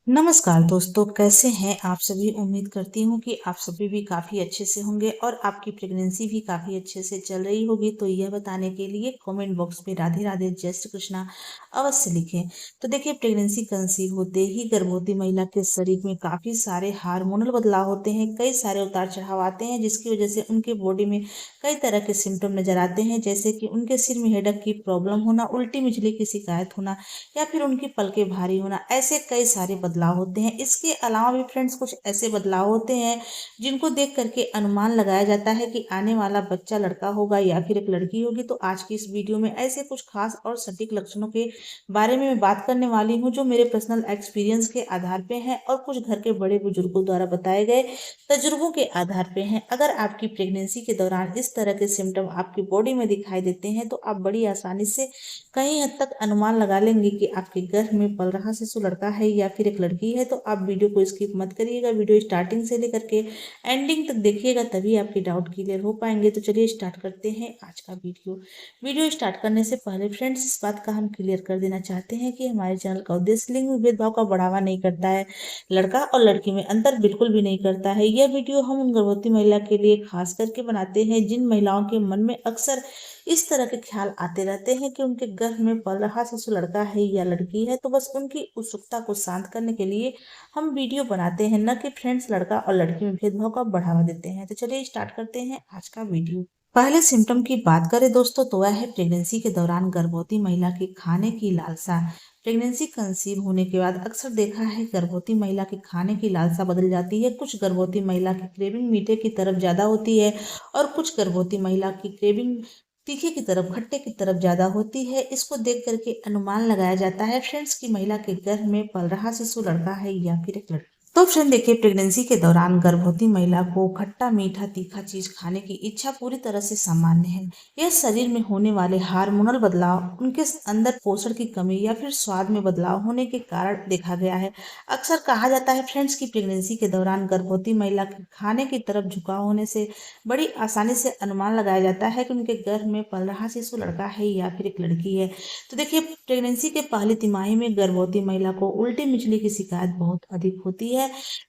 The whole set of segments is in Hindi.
नमस्कार दोस्तों, कैसे हैं आप सभी। उम्मीद करती हूँ कि आप सभी भी काफ़ी अच्छे से होंगे और आपकी प्रेगनेंसी भी काफ़ी अच्छे से चल रही होगी। तो यह बताने के लिए कमेंट बॉक्स में राधे राधे जय श्री कृष्णा अवश्य लिखें। तो देखिए, प्रेगनेंसी कंसीव होते ही गर्भवती महिला के शरीर में काफ़ी सारे हार्मोनल बदलाव होते हैं, कई सारे उतार चढ़ाव आते हैं, जिसकी वजह से उनके बॉडी में कई तरह के सिम्टम नजर आते हैं, जैसे कि उनके सिर में हेडक की प्रॉब्लम होना, उल्टी मिचली की शिकायत होना या फिर उनकी पलकें भारी होना। ऐसे कई सारे बदलाव होते हैं। इसके अलावा भी फ्रेंड्स कुछ ऐसे बदलाव होते हैं जिनको देख करके अनुमान लगाया जाता है कि आने वाला बच्चा लड़का होगा या फिर एक लड़की होगी। तो आज की इस वीडियो में ऐसे कुछ खास और सटीक लक्षणों के बारे में मैं बात करने वाली हूँ, जो मेरे पर्सनल एक्सपीरियंस के आधार पे हैं और कुछ घर के बड़े बुजुर्गों द्वारा बताए गए तजुर्बों के आधार पे हैं। अगर आपकी प्रेगनेंसी के दौरान इस तरह के सिम्टम आपकी बॉडी में दिखाई देते हैं तो आप बड़ी आसानी से कहीं हद तक अनुमान लगा लेंगे कि आपके गर्भ में पल रहा शिशु लड़का है या फिर एक लड़की है। तो आप वीडियो को स्किप मत करिएगा, वीडियो स्टार्टिंग से लेकर के एंडिंग तक देखिएगा, तभी आपके डाउट क्लियर हो पाएंगे। तो चलिए स्टार्ट करते हैं आज का वीडियो स्टार्ट करने से पहले फ्रेंड्स, इस बात का हम क्लियर कर देना चाहते हैं कि हमारे चैनल का उद्देश्य लिंग भेदभाव का बढ़ावा नहीं करता है, लड़का और लड़की में अंतर बिल्कुल भी नहीं करता है। यह वीडियो हम उन गर्भवती महिला के लिए खास करके बनाते हैं जिन महिलाओं के मन में अक्सर इस तरह के ख्याल आते रहते हैं कि उनके गर्भ में पल रहा शिशु लड़का है या लड़की है। तो बस उनकी उत्सुकता को शांत करने के लिए हम वीडियो बनाते हैं, न कि फ्रेंड्स लड़का और लड़की में भेदभाव का बढ़ावा देते हैं। तो चलिए स्टार्ट करते हैं आज का वीडियो। पहले सिम्टम की बात करें दोस्तों, तो वह है प्रेगनेंसी के दौरान गर्भवती महिला के खाने की लालसा। प्रेगनेंसी कंसीव होने के बाद अक्सर देखा है गर्भवती महिला के खाने की लालसा बदल जाती है। कुछ गर्भवती महिला की क्रेविंग मीठे की तरफ ज्यादा होती है और कुछ गर्भवती महिला की क्रेविंग तीखे की तरफ, खट्टे की तरफ ज्यादा होती है। इसको देख करके अनुमान लगाया जाता है फ्रेंड्स की महिला के गर्भ में पल रहा शिशु लड़का है या फिर एक लड़की। तो फ्रेंड देखिए, प्रेगनेंसी के दौरान गर्भवती महिला को खट्टा मीठा तीखा चीज खाने की इच्छा पूरी तरह से सामान्य है। यह शरीर में होने वाले हार्मोनल बदलाव, उनके अंदर पोषण की कमी या फिर स्वाद में बदलाव होने के कारण देखा गया है। अक्सर कहा जाता है फ्रेंड्स की प्रेगनेंसी के दौरान गर्भवती महिला के खाने की तरफ झुकाव होने से बड़ी आसानी से अनुमान लगाया जाता है कि उनके गर्भ में पल रहा शिशु लड़का है या फिर एक लड़की है। तो देखिए, प्रेगनेंसी के पहली तिमाही में गर्भवती महिला को उल्टी मिचली की शिकायत बहुत अधिक होती है,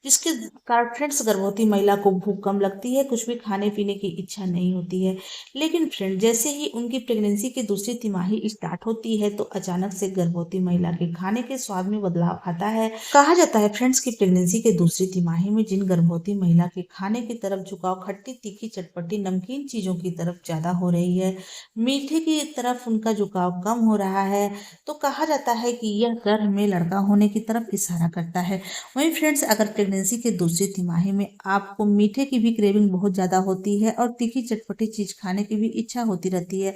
जिसके कारण फ्रेंड्स गर्भवती महिला को भूख कम लगती है, कुछ भी खाने पीने की इच्छा नहीं होती है। लेकिन फ्रेंड, जैसे ही उनकी प्रेगनेंसी की दूसरी तिमाही स्टार्ट होती है तो अचानक से गर्भवती महिला के खाने के स्वाद में बदलाव आता है। कहा जाता है फ्रेंड्स की प्रेगनेंसी के दूसरी तिमाही में जिन गर्भवती महिला के खाने की तरफ झुकाव खट्टी तीखी चटपटी नमकीन चीजों की तरफ ज्यादा हो रही है, मीठे की तरफ उनका झुकाव कम हो रहा है, तो कहा जाता है कि यह गर्भ में लड़का होने की तरफ इशारा करता है। वहीं फ्रेंड्स, अगर प्रेगनेंसी के दूसरी तिमाही में आपको मीठे की भी क्रेविंग बहुत ज्यादा होती है और तीखी चटपटी चीज खाने की भी इच्छा होती रहती है,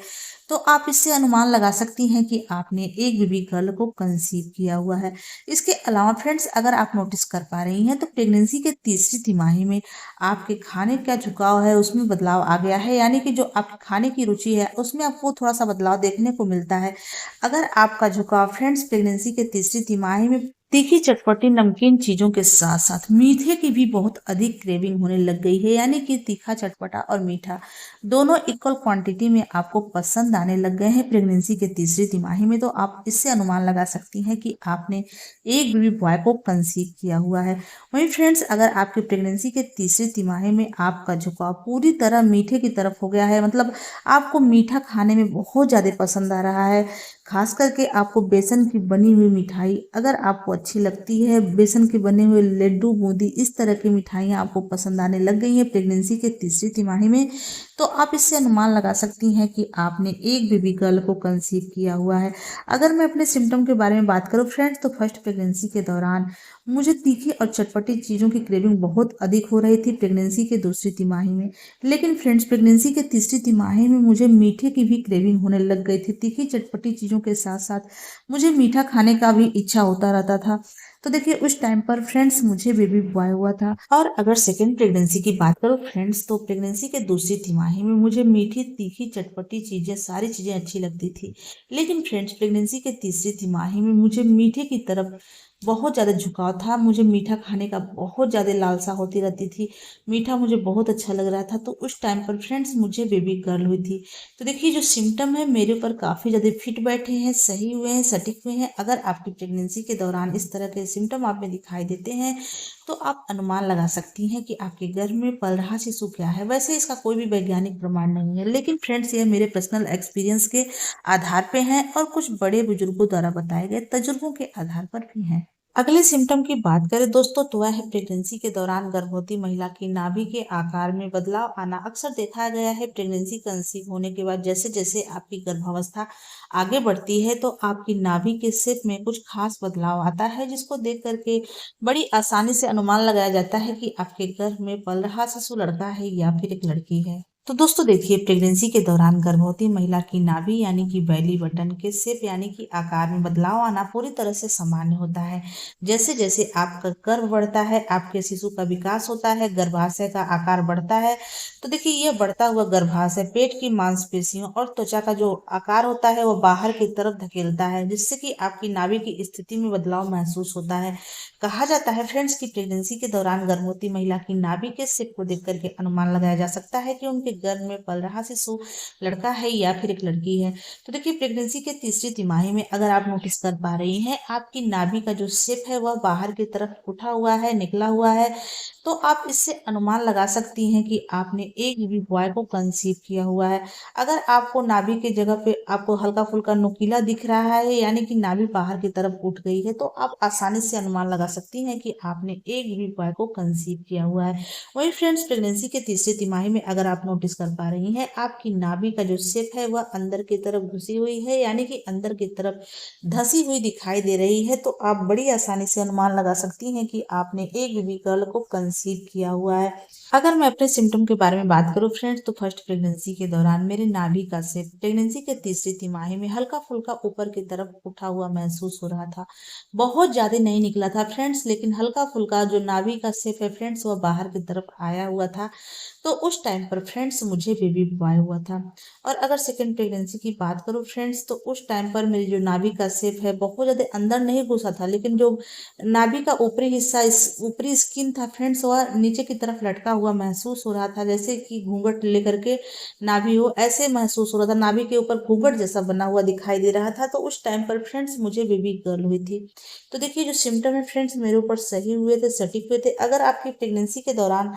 तो आप इससे अनुमान लगा सकती हैं कि आपने एक बेबी गर्ल को कंसीव किया हुआ है। इसके अलावा फ्रेंड्स, अगर आप नोटिस कर पा रही हैं तो प्रेगनेंसी के तीसरी तिमाही में आपके खाने का झुकाव है उसमें बदलाव आ गया है, यानी कि जो आपके खाने की रुचि है उसमें आपको थोड़ा सा बदलाव देखने को मिलता है। अगर आपका झुकाव फ्रेंड्स प्रेगनेंसी के तीसरी तिमाही में तीखी चटपटी नमकीन चीजों के साथ साथ मीठे की भी बहुत अधिक क्रेविंग होने लग गई है, यानी कि तीखा चटपटा और मीठा दोनों इक्वल क्वांटिटी में आपको पसंद आने लग गए हैं प्रेगनेंसी के तीसरी तिमाही में, तो आप इससे अनुमान लगा सकती हैं कि आपने एक बेबी बॉय को कंसीव किया हुआ है। वहीं फ्रेंड्स, अगर आपकी प्रेगनेंसी के तीसरी तिमाही में आपका झुकाव पूरी तरह मीठे की तरफ हो गया है, मतलब आपको मीठा खाने में बहुत ज़्यादा पसंद आ रहा है, खास करके आपको बेसन की बनी हुई मिठाई अगर आपको अच्छी लगती है, बेसन के बने हुए लड्डू बूंदी इस तरह की मिठाइयाँ आपको पसंद आने लग गई हैं प्रेगनेंसी के तीसरी तिमाही में, तो आप इससे अनुमान लगा सकती हैं कि आपने एक बेबी गर्ल को कंसीव किया हुआ है। अगर मैं अपने सिम्टम के बारे में बात करूं फ्रेंड्स, तो फर्स्ट प्रेगनेंसी के दौरान मुझे तीखी और चटपटी चीज़ों की क्रेविंग बहुत अधिक हो रही थी प्रेगनेंसी के दूसरी तिमाही में। लेकिन फ्रेंड्स, प्रेगनेंसी के तीसरी तिमाही में मुझे मीठे की भी क्रेविंग होने लग गई थी। तीखी चटपटी चीज़ों के साथ साथ मुझे मीठा खाने का भी इच्छा होता रहता था। तो देखिए, उस टाइम पर फ्रेंड्स मुझे बेबी बॉय हुआ था। और अगर सेकेंड प्रेगनेंसी की बात करो फ्रेंड्स, तो प्रेगनेंसी के दूसरी तिमाही में मुझे मीठी तीखी चटपटी चीज़ें सारी चीज़ें अच्छी लगती थी। लेकिन फ्रेंड्स, प्रेगनेंसी के तीसरी तिमाही में मुझे मीठे की तरफ बहुत ज़्यादा झुकाव था, मुझे मीठा खाने का बहुत ज़्यादा लालसा होती रहती थी, मीठा मुझे बहुत अच्छा लग रहा था। तो उस टाइम पर फ्रेंड्स मुझे बेबी गर्ल हुई थी। तो देखिए जो सिम्टम है मेरे ऊपर काफ़ी ज़्यादा फिट बैठे हैं, सही हुए हैं, सटीक हुए हैं। अगर आपकी प्रेगनेंसी के दौरान इस तरह के सिम्टम आप में दिखाई देते हैं तो आप अनुमान लगा सकती हैं कि आपके गर्भ में पल रहा शिशु क्या है। वैसे इसका कोई भी वैज्ञानिक प्रमाण नहीं है, लेकिन फ्रेंड्स ये मेरे पर्सनल एक्सपीरियंस के आधार पे हैं और कुछ बड़े बुजुर्गों द्वारा बताए गए तजुर्बों के आधार पर भी हैं। अगले सिम्टम की बात करें दोस्तों तो वह है प्रेगनेंसी के दौरान गर्भवती महिला की नाभि के आकार में बदलाव आना। अक्सर देखा गया है प्रेगनेंसी कंसीव होने के बाद जैसे जैसे आपकी गर्भावस्था आगे बढ़ती है तो आपकी नाभि के शेप में कुछ खास बदलाव आता है, जिसको देख करके बड़ी आसानी से अनुमान लगाया जाता है कि आपके गर्भ में पल रहा शिशु लड़का है या फिर एक लड़की है। तो दोस्तों देखिए प्रेगनेंसी के दौरान गर्भवती महिला की नाभि यानी कि बेली बटन के शेप यानी कि आकार में बदलाव आना पूरी तरह से सामान्य होता है। जैसे जैसे आपका गर्भ बढ़ता है आपके शिशु का विकास होता है, गर्भाशय का आकार बढ़ता है। तो देखिए यह बढ़ता हुआ गर्भाशय पेट की मांसपेशियों और त्वचा का जो आकार होता है वो बाहर की तरफ धकेलता है, जिससे कि आपकी नाभि की स्थिति में बदलाव महसूस होता है। कहा जाता है फ्रेंड्स की प्रेगनेंसी के दौरान गर्भवती महिला की नाभि के शेप को देख करके अनुमान लगाया जा सकता है कि उनके गर्भ में पल रहा शिशु लड़का है या फिर एक लड़की है। तो देखिए प्रेगनेंसी के तीसरी तिमाही में अगर आप नोटिस कर पा रही हैं आपकी नाभि का जो शेप है वह बाहर की तरफ उठा हुआ है, निकला हुआ है, तो आप इससे अनुमान लगा सकती हैं कि आपने एक बेबी बॉय को कंसीव किया हुआ है। अगर आपको नाभि की जगह पे आपको हल्का फुल्का नुकीला दिख रहा है यानी कि नाभि बाहर की तरफ उठ गई है तो आप आसानी से अनुमान लगा सकती हैं कि आपने एक बेबी बॉय को कंसीव किया हुआ है। वही फ्रेंड्स प्रेगनेंसी के तीसरी तिमाही में अगर आप नोटिस कर पा रही हैं आपकी नाभि का जो शेप है वह अंदर की तरफ घुसी हुई है यानी कि अंदर की तरफ धसी हुई दिखाई दे रही है, तो आप बड़ी आसानी से अनुमान लगा सकती हैं कि आपने एक बेबी गर्ल को कंसीव किया हुआ है। अगर मैं अपने सिम्टम के बारे में बात करूं फ्रेंड्स तो फर्स्ट प्रेगनेंसी के दौरान मेरे नाभि का शेप प्रेगनेंसी के तीसरी तिमाही में हल्का फुल्का ऊपर की तरफ उठा हुआ महसूस हो रहा था। बहुत ज्यादा नहीं निकला था फ्रेंड्स, लेकिन हल्का फुल्का जो नाभि का शेप है फ्रेंड्स वह बाहर की तरफ आया हुआ था। तो उस टाइम पर फ्रेंड्स मुझे बेबी बॉय हुआ था। और अगर सेकेंड प्रेगनेंसी की बात करूं फ्रेंड्स तो उस टाइम पर मेरी जो नाभि का शेप है बहुत ज़्यादा अंदर नहीं घुसा था, लेकिन जो नाभि का ऊपरी हिस्सा इस ऊपरी स्किन था फ्रेंड्स वह नीचे की तरफ लटका हुआ महसूस हो रहा था, जैसे कि घूंघट लेकर के नाभि हो ऐसे महसूस हो रहा था। नाभि के ऊपर घूंघट जैसा बना हुआ दिखाई दे रहा था। तो उस टाइम पर फ्रेंड्स मुझे बेबी गर्ल हुई थी। तो देखिए जो सिम्टम है फ्रेंड्स मेरे ऊपर सही हुए थे, सटीक हुए थे। अगर आपकी प्रेगनेंसी के दौरान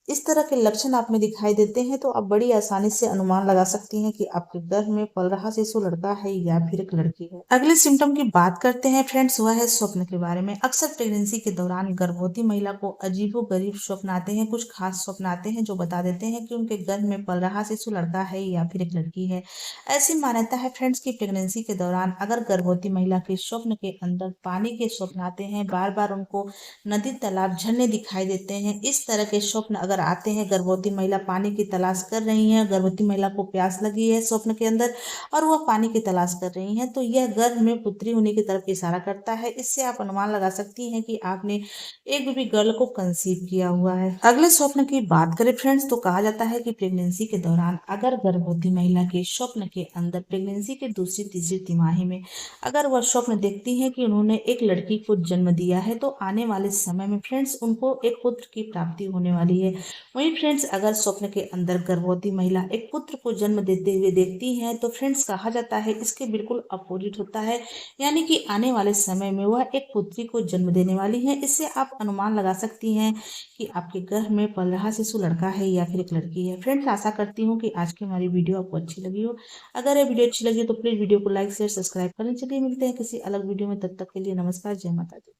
इस तरह के लक्षण आप में दिखाई देते हैं तो आप बड़ी आसानी से अनुमान लगा सकती हैं कि आपके गर्भ में पल रहा शिशु लड़का है या फिर एक लड़की है। अगले सिम्टम की बात करते हैं फ्रेंड्स, वह है स्वप्न के बारे में। अक्सर प्रेगनेंसी के दौरान गर्भवती महिला को अजीबोगरीब स्वप्न आते हैं, कुछ खास स्वप्न आते हैं जो बता देते हैं कि उनके गर्भ में पल रहा शिशु लड़का है या फिर एक लड़की है। ऐसी मान्यता है फ्रेंड्स की प्रेगनेंसी के दौरान अगर गर्भवती महिला के स्वप्न के अंदर पानी के स्वप्न आते हैं, बार बार उनको नदी तालाब झरने दिखाई देते हैं, इस तरह के स्वप्न अगर आते हैं, गर्भवती महिला पानी की तलाश कर रही है, गर्भवती महिला को प्यास लगी है स्वप्न के अंदर और वह पानी की तलाश कर रही है, तो यह गर्भ में पुत्री होने की तरफ इशारा करता है। इससे आप अनुमान लगा सकती हैं कि आपने एक बेबी गर्ल को कंसीव किया हुआ है। अगले स्वप्न की बात करें फ्रेंड्स तो कहा जाता है कि प्रेगनेंसी के दौरान अगर गर्भवती महिला के स्वप्न के अंदर प्रेगनेंसी के दूसरी तीसरी तिमाही में अगर वह स्वप्न देखती है कि उन्होंने एक लड़की को जन्म दिया है तो आने वाले समय में फ्रेंड्स उनको एक पुत्र की प्राप्ति होने वाली है। वहीं फ्रेंड्स अगर स्वप्न के अंदर गर्भवती महिला एक पुत्र को जन्म देते हुए देखती है तो फ्रेंड्स कहा जाता है इसके बिल्कुल अपोजिट होता है, यानी कि आने वाले समय में वह एक पुत्री को जन्म देने वाली है। इससे आप अनुमान लगा सकती हैं कि आपके गर्भ में पल रहा शिशु लड़का है या फिर एक लड़की है। फ्रेंड्स आशा करती हूँ कि आज की हमारी वीडियो आपको अच्छी लगी हो। अगर ये वीडियो अच्छी लगी हो तो प्लीज वीडियो को लाइक शेयर सब्सक्राइब करें। चलिए मिलते हैं किसी अलग वीडियो में, तब तक के लिए नमस्कार, जय माता दी।